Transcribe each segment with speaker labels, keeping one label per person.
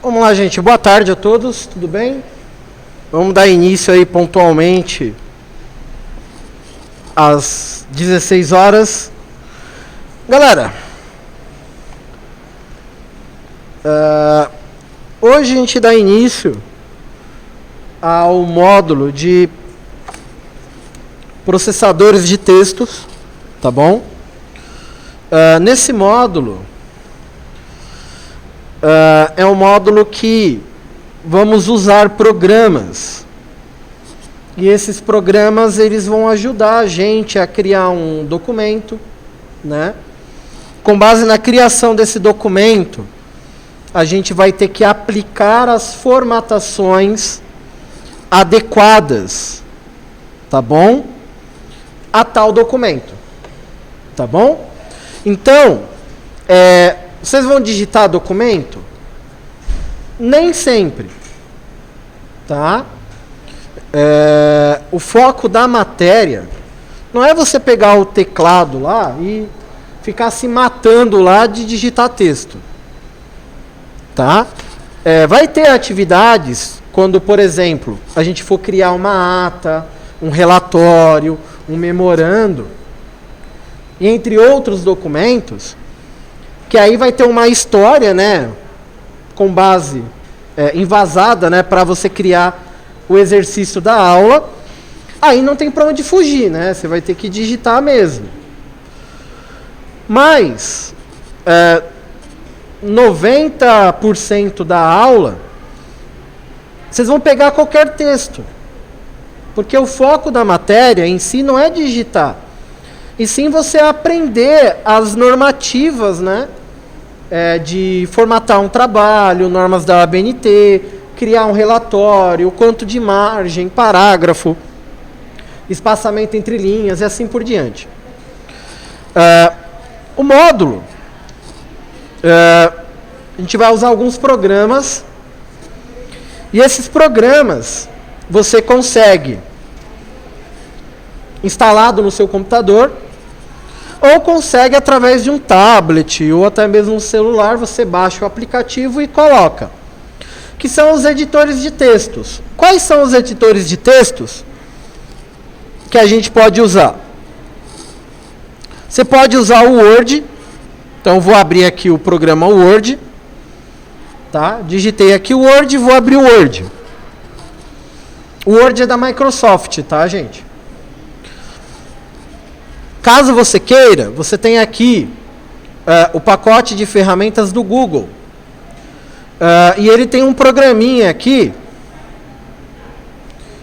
Speaker 1: Vamos lá, gente. Boa tarde a todos, tudo bem? Vamos dar início aí pontualmente às 16 horas. Galera, hoje a gente dá início ao módulo de processadores de textos, tá bom? Nesse módulo, é um módulo que vamos usar programas. E esses programas, eles vão ajudar a gente a criar um documento, né? Com base na criação desse documento, a gente vai ter que aplicar as formatações adequadas, tá bom? A tal documento, tá bom? Então, vocês vão digitar documento? Nem sempre, tá? O foco da matéria não é você pegar o teclado lá e ficar se matando lá de digitar texto, tá? Vai ter atividades quando, por exemplo, a gente for criar uma ata, um relatório, um memorando, entre outros documentos, que aí vai ter uma história, né, com base embasada, né, para você criar o exercício da aula. Aí não tem para onde fugir, né? Você vai ter que digitar mesmo. Mas 90% da aula vocês vão pegar qualquer texto, porque o foco da matéria em si não é digitar, e sim você aprender as normativas, né? De formatar um trabalho, normas da ABNT, criar um relatório, quanto de margem, parágrafo, espaçamento entre linhas e assim por diante. O módulo, a gente vai usar alguns programas, e esses programas você consegue instalado no seu computador, ou consegue através de um tablet, ou até mesmo um celular, você baixa o aplicativo e coloca. Que são os editores de textos. Quais são os editores de textos que a gente pode usar? Você pode usar o Word. Então, vou abrir aqui o programa Word. Tá? Digitei aqui o Word e vou abrir o Word. O Word é da Microsoft, tá, gente? Caso você queira, você tem aqui o pacote de ferramentas do Google. E ele tem um programinha aqui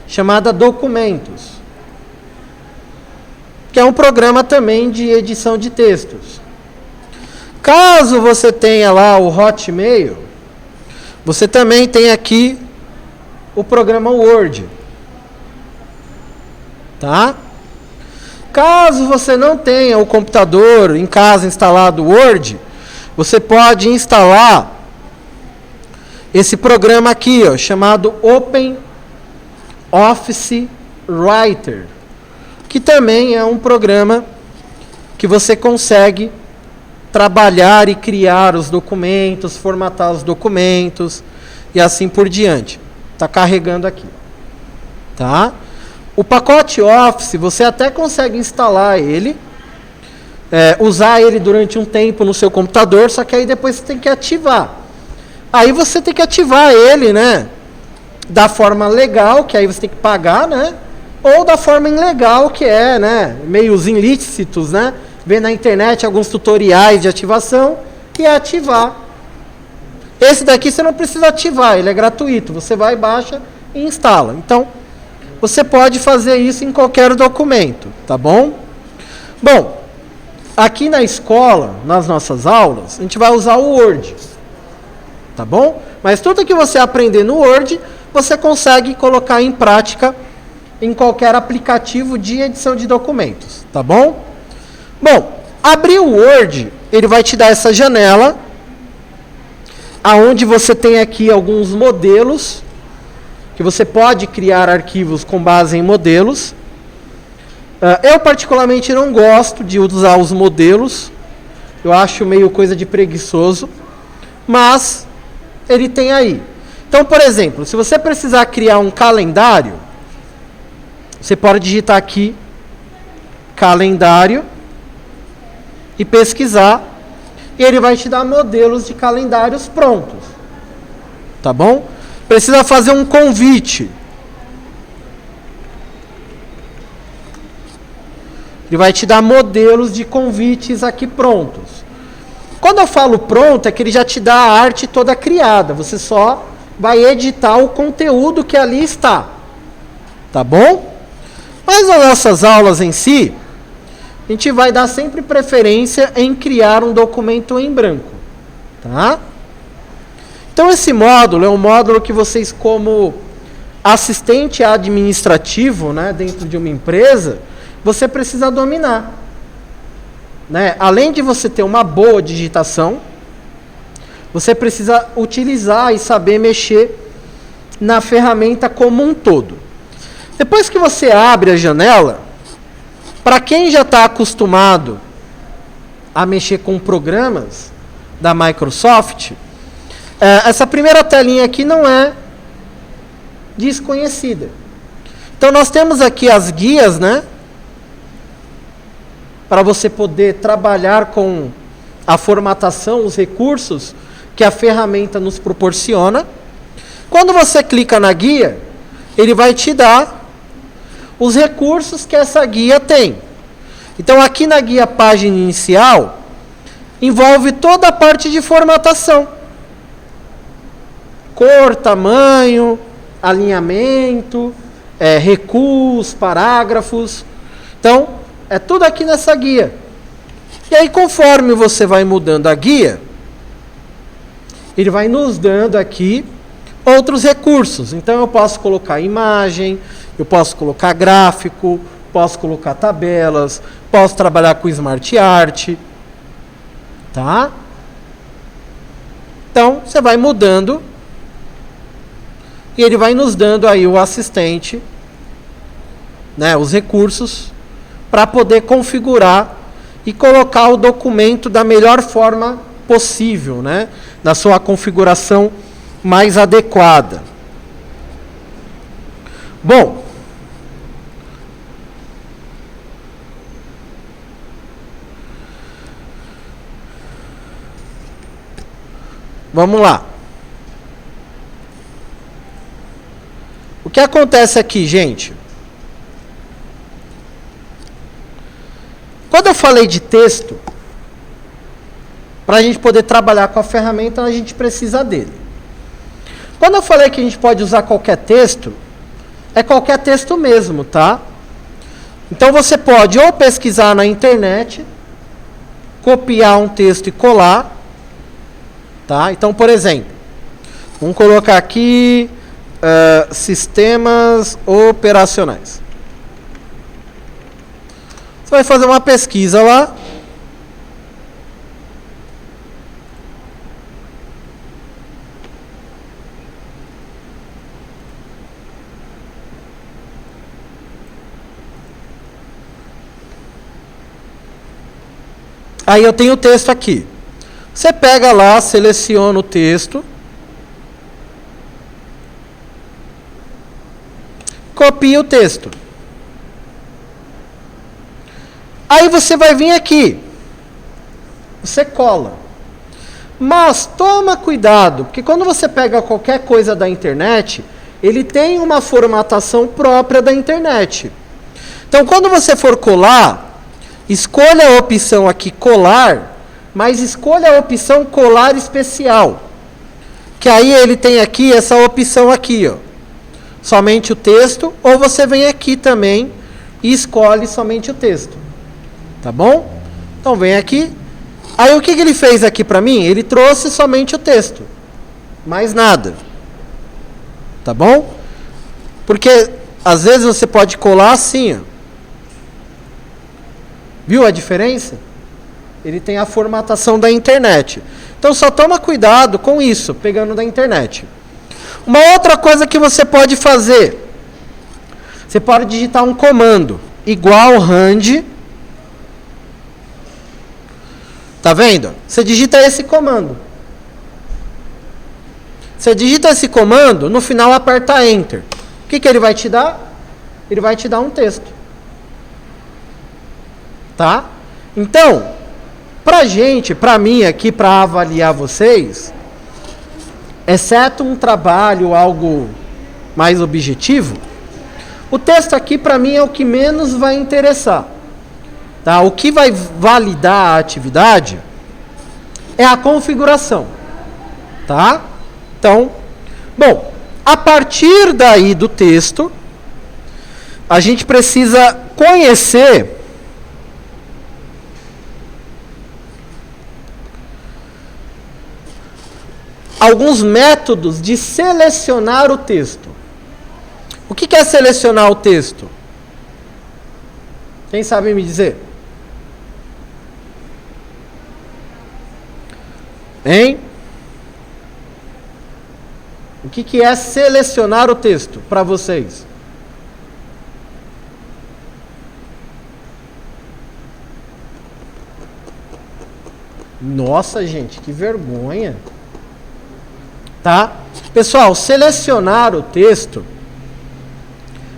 Speaker 1: chamado Documentos, que é um programa também de edição de textos. Caso você tenha lá o Hotmail, você também tem aqui o programa Word. Tá? Caso você não tenha o computador em casa instalado o Word, você pode instalar esse programa aqui, ó, chamado Open Office Writer, que também é um programa que você consegue trabalhar e criar os documentos, formatar os documentos e assim por diante. Está carregando aqui. Tá? O pacote Office, você até consegue instalar ele, usar ele durante um tempo no seu computador, só que aí depois você tem que ativar. Aí você tem que ativar ele, né, da forma legal, que aí você tem que pagar, né, ou da forma ilegal, que é, né, meios ilícitos, né, ver na internet alguns tutoriais de ativação e ativar. Esse daqui você não precisa ativar, ele é gratuito, você vai, baixa e instala. Então, você pode fazer isso em qualquer documento, tá bom? Bom, aqui na escola, nas nossas aulas, a gente vai usar o Word, tá bom? Mas tudo que você aprender no Word, você consegue colocar em prática em qualquer aplicativo de edição de documentos, tá bom? Bom, abrir o Word, ele vai te dar essa janela, aonde você tem aqui alguns modelos, que você pode criar arquivos com base em modelos. Eu particularmente não gosto de usar os modelos, eu acho meio coisa de preguiçoso, mas ele tem aí. Então, por exemplo, se você precisar criar um calendário, você pode digitar aqui, calendário, e pesquisar, e ele vai te dar modelos de calendários prontos. Tá bom? Precisa fazer um convite. Ele vai te dar modelos de convites aqui prontos. Quando eu falo pronto, é que ele já te dá a arte toda criada. Você só vai editar o conteúdo que ali está. Tá bom? Mas nas nossas aulas em si, a gente vai dar sempre preferência em criar um documento em branco. Tá? Então esse módulo é um módulo que vocês, como assistente administrativo, né, dentro de uma empresa, você precisa dominar. Né? Além de você ter uma boa digitação, você precisa utilizar e saber mexer na ferramenta como um todo. Depois que você abre a janela, para quem já está acostumado a mexer com programas da Microsoft, essa primeira telinha aqui não é desconhecida. Então nós temos aqui as guias, né? Para você poder trabalhar com a formatação, os recursos que a ferramenta nos proporciona. Quando você clica na guia, ele vai te dar os recursos que essa guia tem. Então aqui na guia página inicial, envolve toda a parte de formatação. Cor, tamanho, alinhamento, recuos, parágrafos. Então, é tudo aqui nessa guia. E aí, conforme você vai mudando a guia, ele vai nos dando aqui outros recursos. Então, eu posso colocar imagem, eu posso colocar gráfico, posso colocar tabelas, posso trabalhar com Smart Art. Tá? Então, você vai mudando e ele vai nos dando aí o assistente, né, os recursos, para poder configurar e colocar o documento da melhor forma possível, né? Na sua configuração mais adequada. Bom, vamos lá. O que acontece aqui, gente? Quando eu falei de texto, para a gente poder trabalhar com a ferramenta, a gente precisa dele. Quando eu falei que a gente pode usar qualquer texto, é qualquer texto mesmo, tá? Então você pode ou pesquisar na internet, copiar um texto e colar, tá? Então, por exemplo, vamos colocar aqui sistemas operacionais. Você vai fazer uma pesquisa lá. Aí eu tenho o texto aqui. Você pega lá, seleciona o texto. Copia o texto. Aí você vai vir aqui, você cola. Mas toma cuidado, porque quando você pega qualquer coisa da internet, ele tem uma formatação própria da internet. Então, quando você for colar, escolha a opção aqui colar, mas escolha a opção colar especial. Que aí ele tem aqui essa opção aqui, ó. Somente o texto, ou você vem aqui também e escolhe somente o texto. Tá bom? Então vem aqui. Aí o que ele fez aqui para mim? Ele trouxe somente o texto. Mais nada. Tá bom? Porque às vezes você pode colar assim, ó. Viu a diferença? Ele tem a formatação da internet. Então só toma cuidado com isso, pegando da internet. Uma outra coisa que você pode fazer. Você pode digitar um comando. Igual rand. Tá vendo? Você digita esse comando. Você digita esse comando, no final aperta Enter. O que ele vai te dar? Ele vai te dar um texto. Tá? Então, pra mim aqui, para avaliar vocês, exceto um trabalho, algo mais objetivo, o texto aqui para mim é o que menos vai interessar. Tá? O que vai validar a atividade é a configuração. Tá? Então, bom, a partir daí do texto, a gente precisa conhecer alguns métodos de selecionar o texto. O que é selecionar o texto? Quem sabe me dizer? Hein? O que é selecionar o texto para vocês? Nossa, gente, que vergonha. Tá? Pessoal, selecionar o texto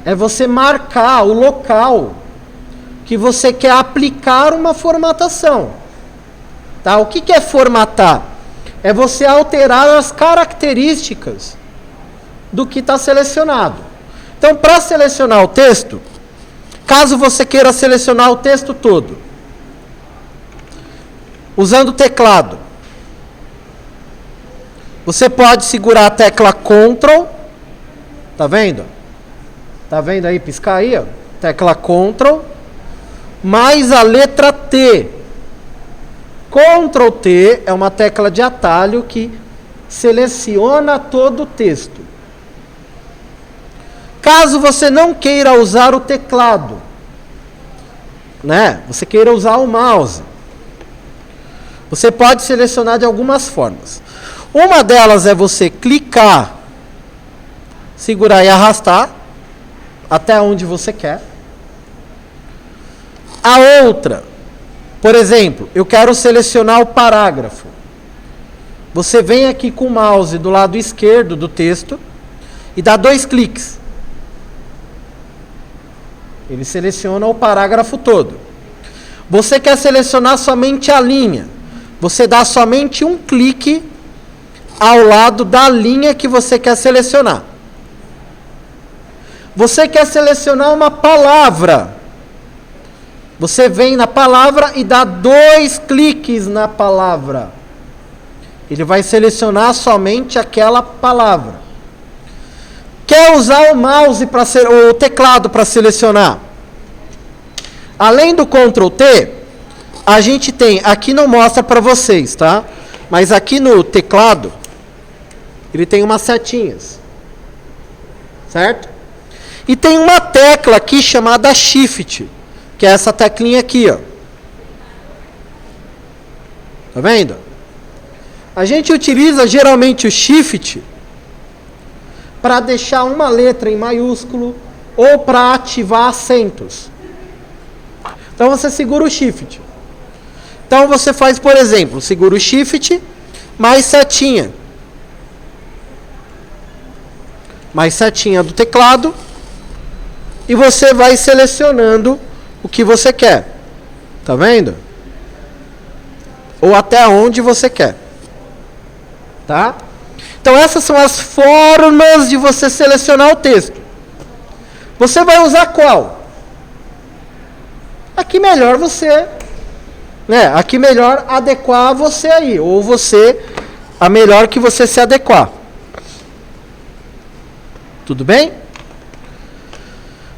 Speaker 1: é você marcar o local que você quer aplicar uma formatação. Tá? O que é formatar? É você alterar as características do que está selecionado. Então, para selecionar o texto, caso você queira selecionar o texto todo, usando o teclado, você pode segurar a tecla Ctrl, tá vendo? Tá vendo aí, piscar aí, ó? Tecla Ctrl, mais a letra T. Ctrl T é uma tecla de atalho que seleciona todo o texto. Caso você não queira usar o teclado, né? Você queira usar o mouse, você pode selecionar de algumas formas. Uma delas é você clicar, segurar e arrastar até onde você quer. A outra, por exemplo, eu quero selecionar o parágrafo. Você vem aqui com o mouse do lado esquerdo do texto e dá 2 cliques. Ele seleciona o parágrafo todo. Você quer selecionar somente a linha. Você dá somente um clique ao lado da linha que você quer selecionar. Você quer selecionar uma palavra. Você vem na palavra e dá 2 cliques na palavra. Ele vai selecionar somente aquela palavra. Quer usar o mouse o teclado para selecionar? Além do Ctrl T, a gente tem, aqui não mostra para vocês, tá? Mas aqui no teclado, ele tem umas setinhas. Certo? E tem uma tecla aqui chamada Shift, que é essa teclinha aqui, ó. Tá vendo? A gente utiliza geralmente o Shift para deixar uma letra em maiúsculo ou para ativar acentos. Então você segura o Shift. Então você faz, por exemplo, segura o Shift mais setinha. Mais setinha do teclado. E você vai selecionando o que você quer. Tá vendo? Ou até onde você quer. Tá? Então essas são as formas de você selecionar o texto. Você vai usar qual? Aqui melhor você, né? Aqui melhor adequar você aí, ou você, a melhor que você se adequar. Tudo bem?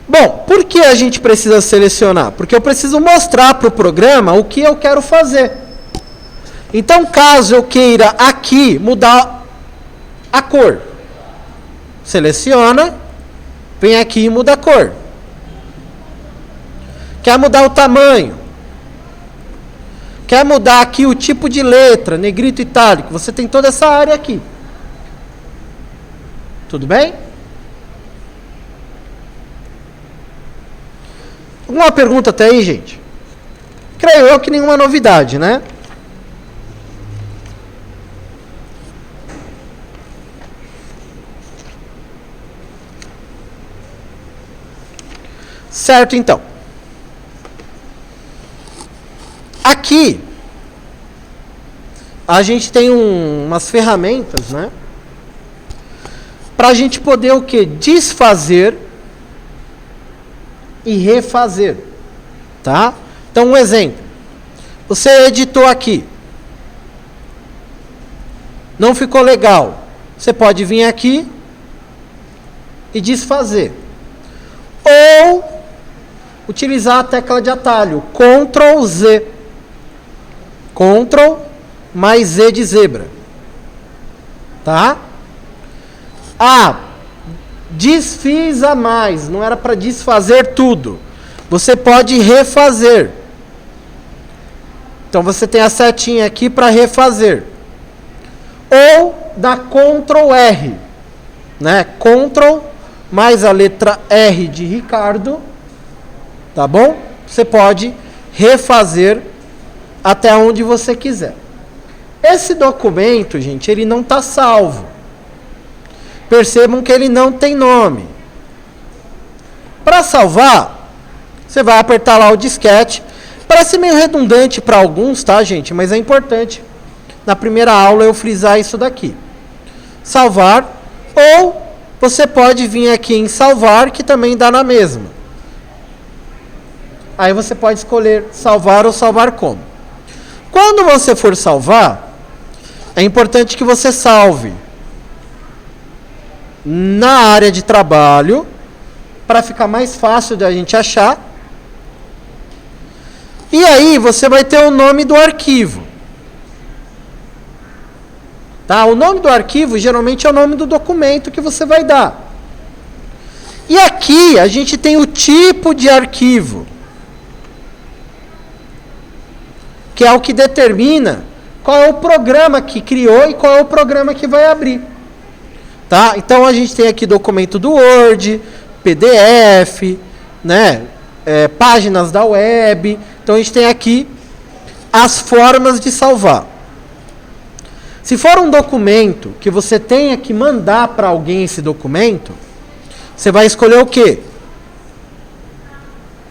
Speaker 1: Bom, por que a gente precisa selecionar? Porque eu preciso mostrar para o programa o que eu quero fazer. Então, caso eu queira aqui mudar a cor, seleciona, vem aqui e muda a cor. Quer mudar o tamanho? Quer mudar aqui o tipo de letra, negrito, itálico? Você tem toda essa área aqui. Tudo bem? Alguma pergunta até aí, gente? Creio eu que nenhuma novidade, né? Certo, então. Aqui, a gente tem umas ferramentas, né? Para a gente poder o quê? Desfazer e refazer, tá? Então, um exemplo. Você editou aqui. Não ficou legal. Você pode vir aqui e desfazer. Ou utilizar a tecla de atalho, Ctrl Z. Ctrl mais Z de zebra. Tá? Ah, desfiz a mais. Não era para desfazer tudo. Você pode refazer. Então você tem a setinha aqui para refazer. Ou dá Ctrl R. Né? Ctrl mais a letra R de Ricardo. Tá bom? Você pode refazer até onde você quiser. Esse documento, gente, ele não está salvo. Percebam que ele não tem nome. Para salvar, você vai apertar lá o disquete. Parece meio redundante para alguns, tá, gente? Mas é importante, na primeira aula, eu frisar isso daqui. Salvar, ou você pode vir aqui em salvar, que também dá na mesma. Aí você pode escolher salvar ou salvar como. Quando você for salvar, é importante que você salve na área de trabalho, para ficar mais fácil de a gente achar. E aí você vai ter o nome do arquivo. Tá? O nome do arquivo geralmente é o nome do documento que você vai dar. E aqui a gente tem o tipo de arquivo, que é o que determina qual é o programa que criou e qual é o programa que vai abrir. Tá? Então a gente tem aqui documento do Word, PDF, né? Páginas da web. Então a gente tem aqui as formas de salvar. Se for um documento que você tenha que mandar para alguém esse documento, você vai escolher o quê?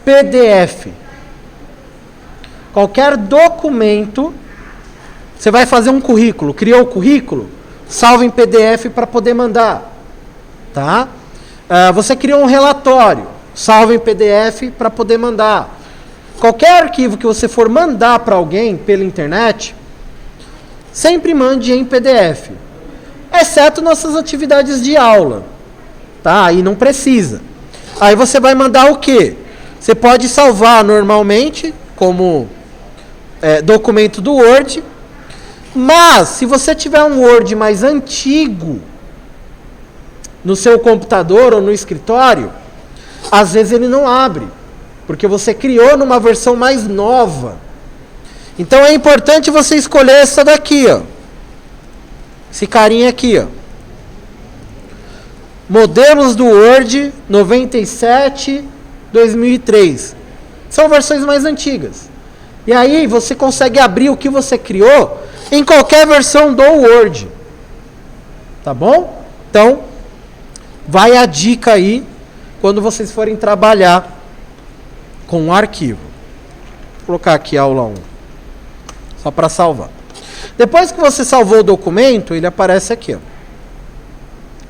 Speaker 1: PDF. Qualquer documento, você vai fazer um currículo, criou o currículo, salva em PDF para poder mandar. Tá? Você criou um relatório, salva em PDF para poder mandar. Qualquer arquivo que você for mandar para alguém pela internet, sempre mande em PDF. Exceto nossas atividades de aula. Tá? Aí não precisa. Aí você vai mandar o quê? Você pode salvar normalmente, como documento do Word. Mas, se você tiver um Word mais antigo no seu computador ou no escritório, às vezes ele não abre, porque você criou numa versão mais nova. Então é importante você escolher essa daqui, ó. Esse carinha aqui, ó. Modelos do Word 97 2003. São versões mais antigas. E aí você consegue abrir o que você criou em qualquer versão do Word. Tá bom? Então, vai a dica aí quando vocês forem trabalhar com o arquivo. Vou colocar aqui aula 1. Só para salvar. Depois que você salvou o documento, ele aparece aqui, ó.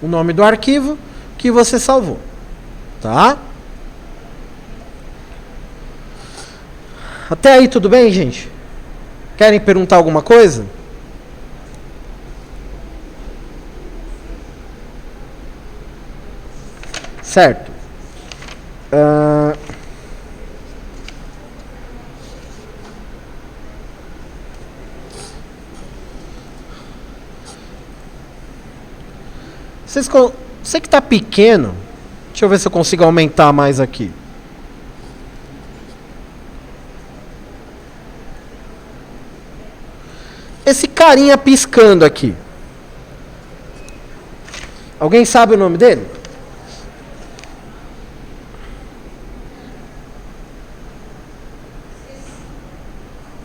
Speaker 1: O nome do arquivo que você salvou. Tá? Até aí tudo bem, gente? Querem perguntar alguma coisa? Certo. Você que está pequeno, deixa eu ver se eu consigo aumentar mais aqui. Esse carinha piscando aqui. Alguém sabe o nome dele?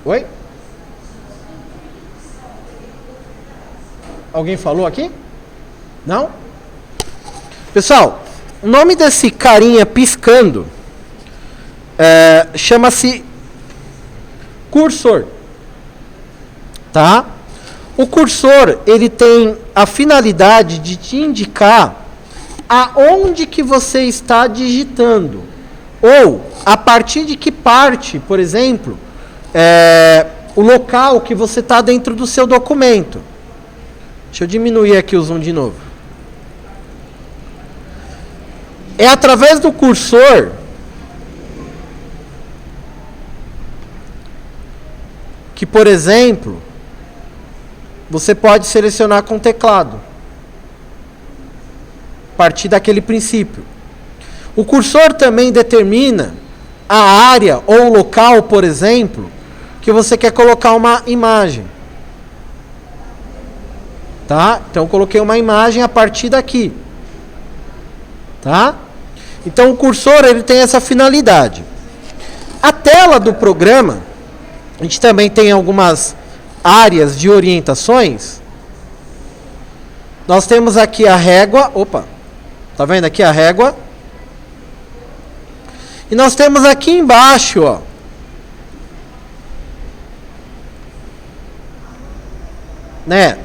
Speaker 1: Oi? Alguém falou aqui? Não? Pessoal, o nome desse carinha piscando chama-se cursor. Tá? O cursor, ele tem a finalidade de te indicar aonde que você está digitando. Ou a partir de que parte, por exemplo, o local que você está dentro do seu documento. Deixa eu diminuir aqui o zoom de novo. É através do cursor que, por exemplo, você pode selecionar com o teclado. A partir daquele princípio. O cursor também determina a área ou o local, por exemplo, que você quer colocar uma imagem. Tá? Então, eu coloquei uma imagem a partir daqui. Tá? Então, o cursor ele tem essa finalidade. A tela do programa, a gente também tem algumas áreas de orientações. Nós temos aqui a régua. Opa! Tá vendo aqui a régua? E nós temos aqui embaixo, ó, né,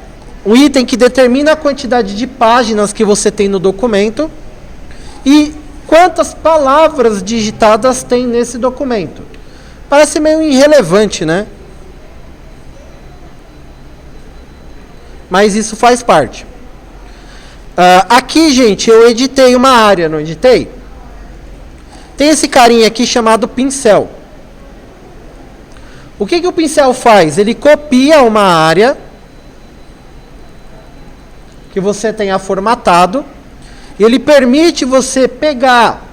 Speaker 1: um item que determina a quantidade de páginas que você tem no documento e quantas palavras digitadas tem nesse documento. Parece meio irrelevante, né? Mas isso faz parte. Aqui, gente, eu editei uma área, não editei? Tem esse carinha aqui chamado pincel. O que o pincel faz? Ele copia uma área que você tenha formatado e ele permite você pegar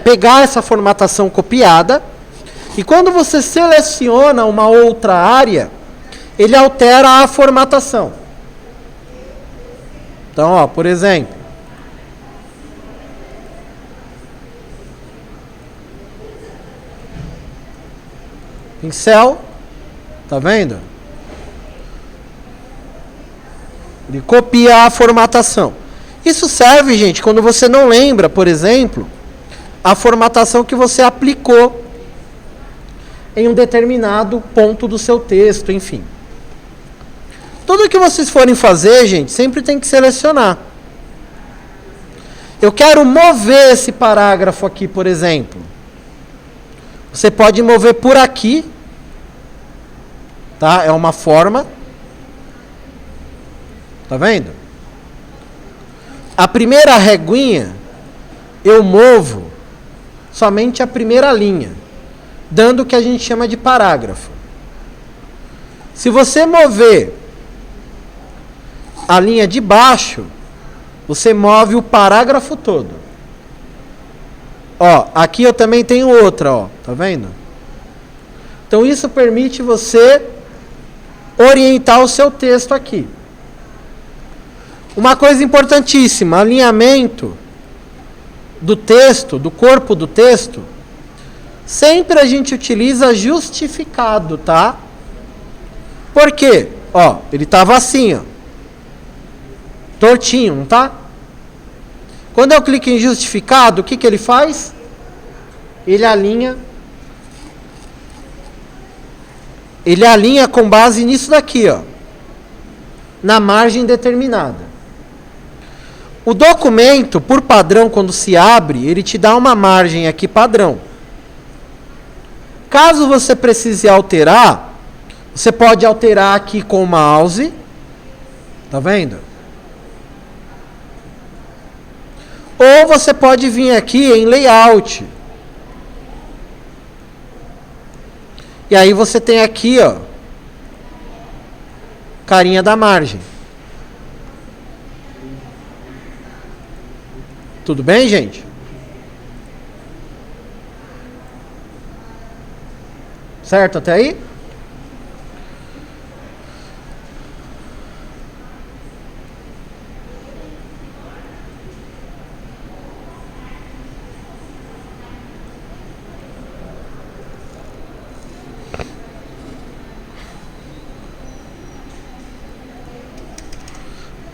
Speaker 1: pegar essa formatação copiada e quando você seleciona uma outra área, ele altera a formatação. Então, ó, por exemplo, pincel, tá vendo? Ele copia a formatação. Isso serve, gente, quando você não lembra, por exemplo, a formatação que você aplicou em um determinado ponto do seu texto, enfim. Tudo que vocês forem fazer, gente, sempre tem que selecionar. Eu quero mover esse parágrafo aqui, por exemplo. Você pode mover por aqui, tá? É uma forma. Tá vendo? A primeira reguinha, eu movo somente a primeira linha, dando o que a gente chama de parágrafo. Se você mover a linha de baixo, você move o parágrafo todo. Ó, aqui eu também tenho outra, ó, tá vendo? Então isso permite você orientar o seu texto aqui. Uma coisa importantíssima, alinhamento do texto, do corpo do texto, sempre a gente utiliza justificado, tá? Por quê? Ó, ele estava assim, ó, tortinho, não tá? Quando eu clico em justificado, o que ele faz? Ele alinha com base nisso daqui, ó, na margem determinada. O documento, por padrão, quando se abre, ele te dá uma margem aqui padrão. Caso você precise alterar, você pode alterar aqui com o mouse. Tá vendo? Ou você pode vir aqui em layout. E aí você tem aqui, ó, carinha da margem. Tudo bem, gente? Certo até aí?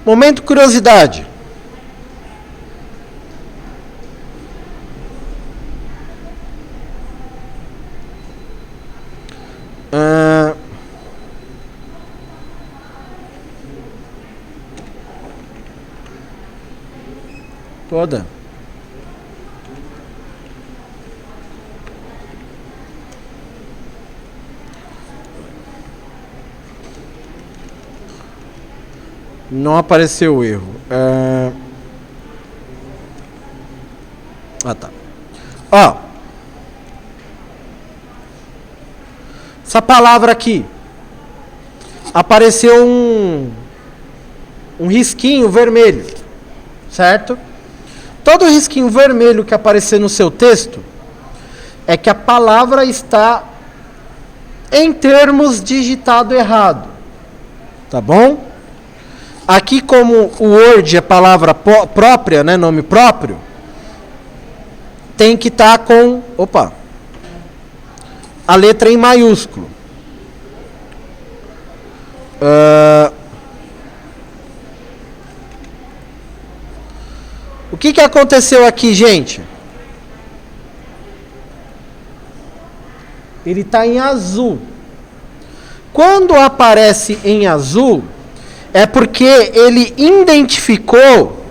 Speaker 1: Momento curiosidade. Toda. Não apareceu o erro. Ah, tá. Ó. Essa palavra aqui. Apareceu um risquinho vermelho. Certo? Todo risquinho vermelho que aparecer no seu texto é que a palavra está em termos digitado errado. Tá bom? Aqui, como o Word é palavra própria, né, nome próprio, tem que estar com, a letra em maiúsculo. O que aconteceu aqui, gente? Ele está em azul. Quando aparece em azul, é porque ele identificou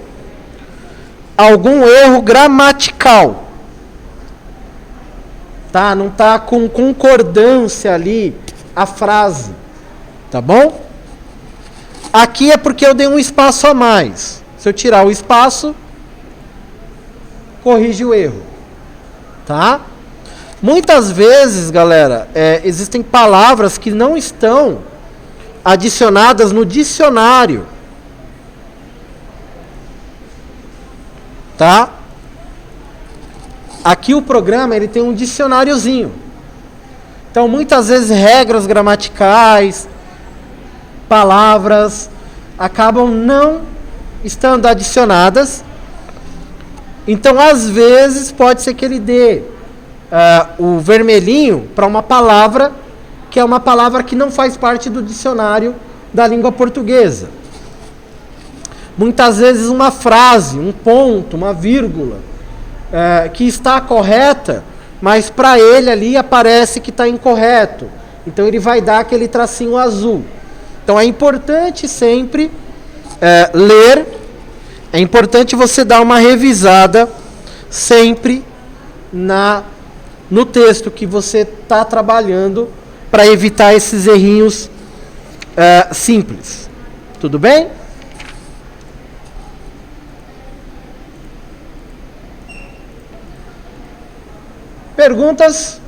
Speaker 1: algum erro gramatical. Tá? Não está com concordância ali a frase. Tá bom? Aqui é porque eu dei um espaço a mais. Se eu tirar o espaço, corrige o erro. Tá? Muitas vezes, galera, existem palavras que não estão adicionadas no dicionário. Tá? Aqui o programa ele tem um dicionáriozinho. Então, muitas vezes, regras gramaticais, palavras, acabam não estando adicionadas. Então, às vezes, pode ser que ele dê o vermelhinho para uma palavra que é uma palavra que não faz parte do dicionário da língua portuguesa. Muitas vezes uma frase, um ponto, uma vírgula, que está correta, mas para ele ali aparece que está incorreto. Então ele vai dar aquele tracinho azul. Então é importante sempre ler, é importante você dar uma revisada sempre no texto que você está trabalhando, para evitar esses errinhos simples. Tudo bem? Perguntas?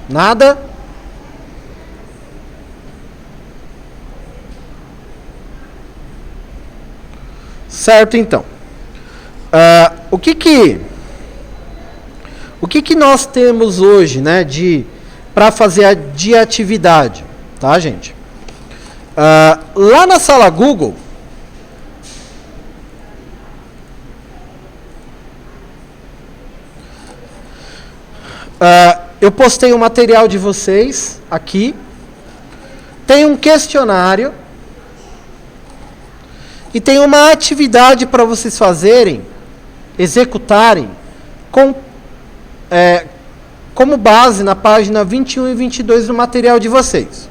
Speaker 1: Nada? Certo, então. O que nós temos hoje, né, para fazer de atividade, tá, gente? Lá na sala Google, eu postei o material de vocês aqui. Tem um questionário e tem uma atividade para vocês fazerem, executarem, como base na página 21 e 22 do material de vocês.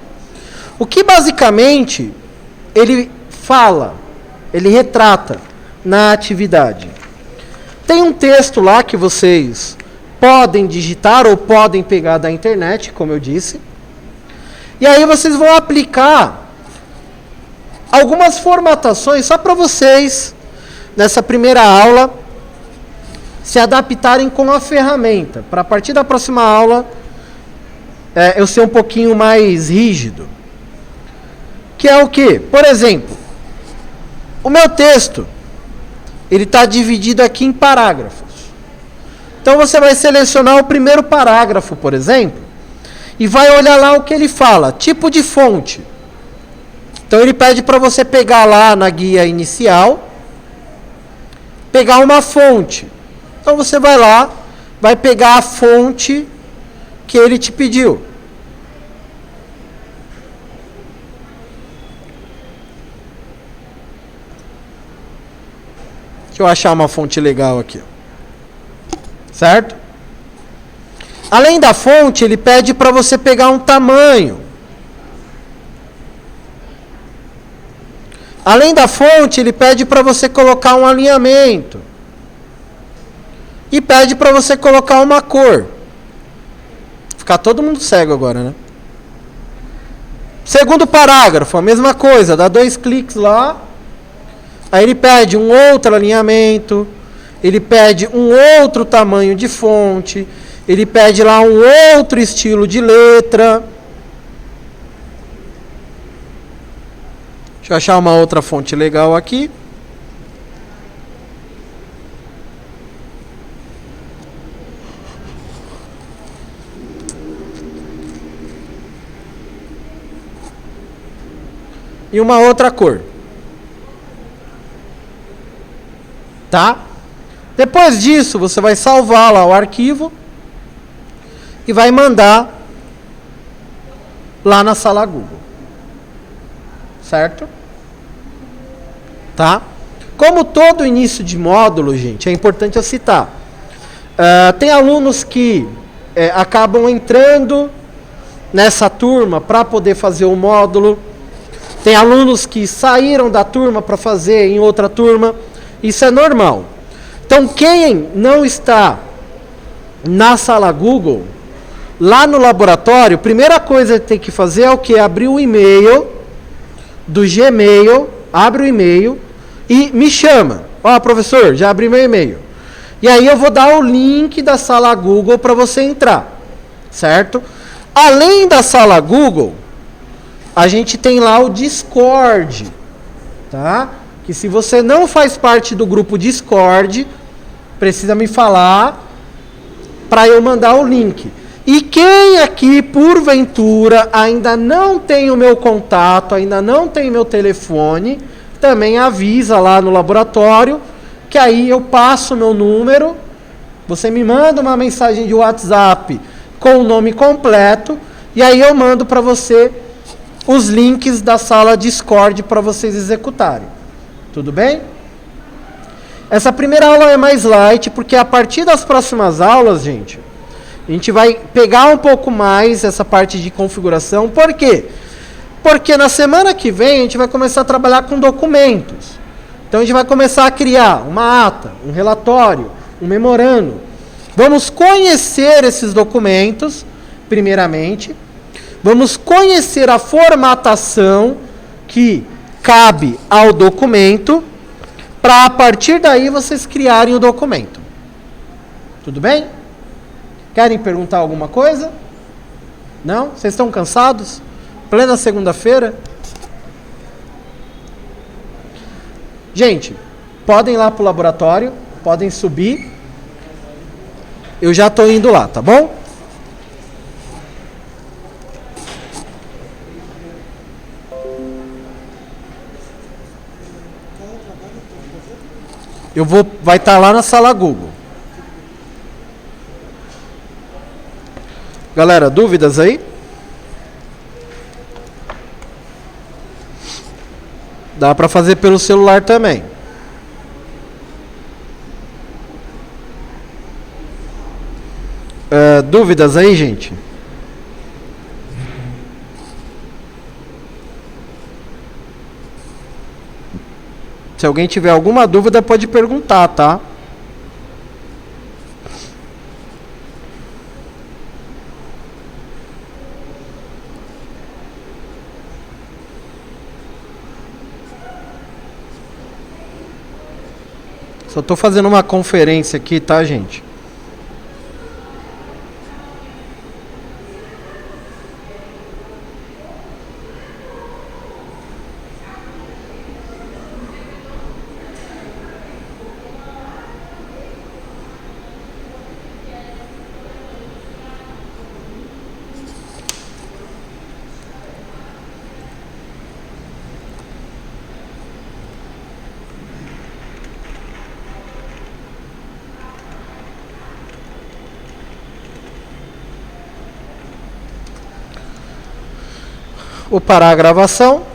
Speaker 1: O que basicamente ele fala, ele retrata na atividade. Tem um texto lá que vocês podem digitar ou podem pegar da internet, como eu disse. E aí vocês vão aplicar algumas formatações só para vocês, nessa primeira aula, se adaptarem com a ferramenta, para a partir da próxima aula eu ser um pouquinho mais rígido. Que é o quê? Por exemplo, o meu texto, ele está dividido aqui em parágrafos. Então você vai selecionar o primeiro parágrafo, por exemplo, e vai olhar lá o que ele fala, tipo de fonte. Então ele pede para você pegar lá na guia inicial, pegar uma fonte. Então você vai lá, vai pegar a fonte que ele te pediu. Deixa eu achar uma fonte legal aqui. Certo? Além da fonte, ele pede para você pegar um tamanho. Além da fonte, ele pede para você colocar um alinhamento. E pede para você colocar uma cor. Ficar todo mundo cego agora, né? Segundo parágrafo, a mesma coisa. Dá 2 cliques lá. Aí ele pede um outro alinhamento. Ele pede um outro tamanho de fonte. Ele pede lá um outro estilo de letra. Deixa eu achar uma outra fonte legal aqui. E uma outra cor. Tá? Depois disso, você vai salvar lá o arquivo e vai mandar lá na sala Google. Certo? Tá? Como todo início de módulo, gente, é importante eu citar. Tem alunos que acabam entrando nessa turma para poder fazer o módulo. Tem alunos que saíram da turma para fazer em outra turma. Isso é normal. Então, quem não está na sala Google, lá no laboratório, a primeira coisa que tem que fazer é o quê? Abrir o e-mail do Gmail, abre o e-mail e me chama. Ó, professor, já abri meu e-mail. E aí eu vou dar o link da sala Google para você entrar. Certo? Além da sala Google, a gente tem lá o Discord, tá? Que se você não faz parte do grupo Discord, precisa me falar para eu mandar o link. E quem aqui, porventura, ainda não tem o meu contato, ainda não tem meu telefone, também avisa lá no laboratório, que aí eu passo o meu número, você me manda uma mensagem de WhatsApp com o nome completo, e aí eu mando para você os links da sala Discord para vocês executarem. Tudo bem? Essa primeira aula é mais light, porque a partir das próximas aulas, gente, a gente vai pegar um pouco mais essa parte de configuração. Por quê? Porque na semana que vem a gente vai começar a trabalhar com documentos. Então a gente vai começar a criar uma ata, um relatório, um memorando. Vamos conhecer esses documentos, primeiramente. Vamos conhecer a formatação que cabe ao documento, para a partir daí vocês criarem o documento. Tudo bem? Querem perguntar alguma coisa? Não? Vocês estão cansados? Plena segunda-feira? Gente, podem ir lá para o laboratório, podem subir. Eu já estou indo lá, tá bom? Vai estar lá na sala Google. Galera, dúvidas aí? Dá para fazer pelo celular também. Dúvidas aí, gente? Se alguém tiver alguma dúvida, pode perguntar, tá? Só tô fazendo uma conferência aqui, tá, gente? Vou parar a gravação.